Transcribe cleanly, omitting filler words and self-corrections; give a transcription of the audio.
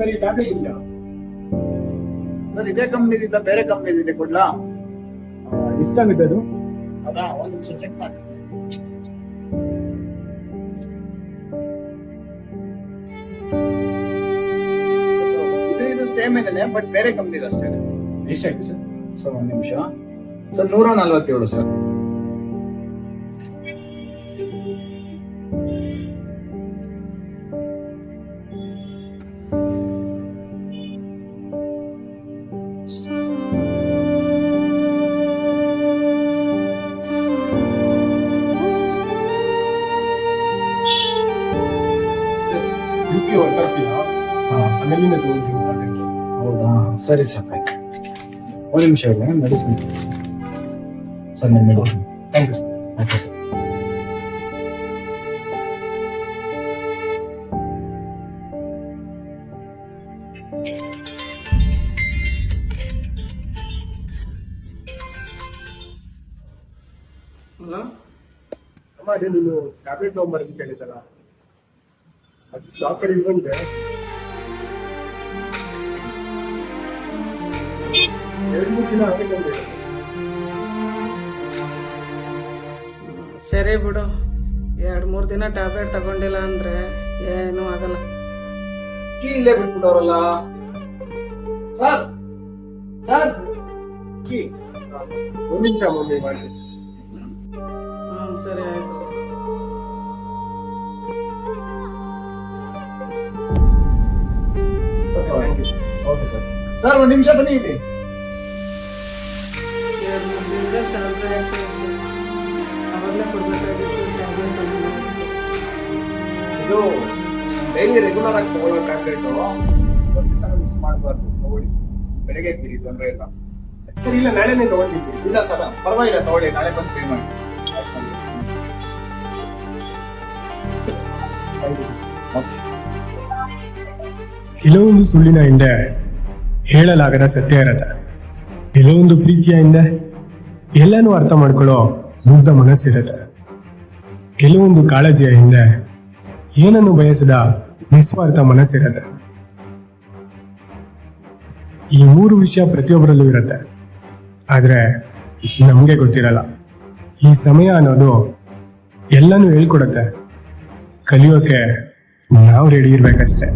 ಸರಿ ಟ್ಯಾಬ್ಲೆಟ್ ಇಲ್ಲ ಸರ್ ಇದೇ ಕಂಪ್ನಿದಿಂದ ಬೇರೆ ಕಂಪ್ನಿದಿಂದ ಕೊಡ್ಲಾ? ಎಷ್ಟಾಗುತ್ತೆ ಅದು? ಅದಾ ಒಂದು ನಿಮಿಷ ಚೆಕ್ ಮಾಡಿ. ಇದು ಸೇಮ್ ಇದೆ ಬಟ್ ಬೇರೆ ಕಂಪ್ನಿ ಅಷ್ಟೇ. ಎಷ್ಟಾಯ್ತು ಸರ್? ಸರ್ ಒಂದ್ ನಿಮಿಷ ಸರ್ 147 ಸರ್. ಸರ್ BP ಹೊರಟಿಲ್ಲ, ಆಮೇಲಿಂದ ತಗೊಂತೀನಿ ಟ್ಯಾಬ್ಲೆಟ್. ಹೌದಾ ಸರಿ ಸರ್ ಆಯ್ತು. ಒಂದ್ ನಿಮಿಷ ಇದೆ ಮೆಡಿಸಿನ್ ಸರ್. ನಿಮ್ಮ medicine thank you sir. Okay sir. ಅಮ್ಮ ಅದೇ ನೀನು ಟ್ಯಾಬ್ಲೆಟ್ ತಗೊಂಬರ್ಬೇಕು ಹೇಳಿದ್ದಲ್ಲ, ಅದು ಸ್ಟಾಕ್ ಅಲ್ಲಿ ಬಂದೆ 2-3 ದಿನ ಹಾಗೆ ಬಂದೆ. ಸರಿ ಬಿಡು, 2-3 ದಿನ ಟ್ಯಾಬ್ಲೆಟ್ ತಗೊಂಡಿಲ್ಲ ಅಂದ್ರೆ ಏನೂ ಆಗಲ್ಲ. ಕೀ ಇಲ್ಲೇ ಬಿಟ್ಬಿಟ್ಟವ್ರಲ್ಲ ಸರ್. ಸರ್ ಕೀ ಒಂದ್ ನಿಮಿಷ ಮಮ್ಮಿ ಮಾಡಿ. ಸರಿ ಆಯ್ತು. Okay sir. ಸರ್ ಒಂದ್ ನಿಮಿಷ ಬನ್ನಿ ಇಲ್ಲಿ. 2-3 ದಿನದ ಸ್ಯಾಲ್ರಿ ಆಯ್ತು, ಅವಾಗಲೇ ಕೊಡ್ಬೇಕಾಗಿತ್ತು ಟ್ಯಾಬ್ಲೆಟ್ ತಗೊಂಡು. ಇದು ಡೈಲಿ ರೆಗ್ಯುಲರ್ ಆಗಿ ತಗೊಳ್ಳೋ ಟ್ಯಾಬ್ಲೆಟ್, ಒಂದ್ ದಿವಸ ಮಿಸ್ ಮಾಡಬಾರ್ದು. ತಗೊಳ್ಳಿ, ಬೆಳಗ್ಗೆ ತಿರಿ, ತೊಂದರೆ ಇಲ್ಲ. ಸರ್ ಇಲ್ಲ, ನಾಳೆನೇ ತಗೊಂಡಿದ್ದೆ. ಇಲ್ಲ ಸರ್ ಪರವಾಗಿಲ್ಲ, ತಗೊಳ್ಳಿ, ನಾಳೆ ಬಂದು ಪೇ ಮಾಡಿ. ಓಕೆ. ಕೆಲವೊಂದು ಸುಳ್ಳಿನ ಹಿಂದೆ ಹೇಳಲಾಗದ ಸತ್ಯ ಇರತ್ತೆ. ಕೆಲವೊಂದು ಪ್ರೀತಿಯ ಹಿಂದೆ ಎಲ್ಲನೂ ಅರ್ಥ ಮಾಡ್ಕೊಳ್ಳೋ ಮುಗ್ಧ ಮನಸ್ಸಿರತ್ತೆ. ಕೆಲವೊಂದು ಕಾಳಜಿಯ ಹಿಂದೆ ಏನನ್ನು ಬಯಸದ ನಿಸ್ವಾರ್ಥ ಮನಸ್ಸಿರತ್ತೆ. ಈ 3 ವಿಷಯ ಪ್ರತಿಯೊಬ್ಬರಲ್ಲೂ ಇರತ್ತೆ, ಆದ್ರೆ ನಮ್ಗೆ ಗೊತ್ತಿರಲ್ಲ. ಈ ಸಮಯ ಅನ್ನೋದು ಎಲ್ಲನೂ ಹೇಳ್ಕೊಡತ್ತೆ, ಕಲಿಯೋಕೆ ನಾವು ರೆಡಿ ಇರ್ಬೇಕಷ್ಟೆ.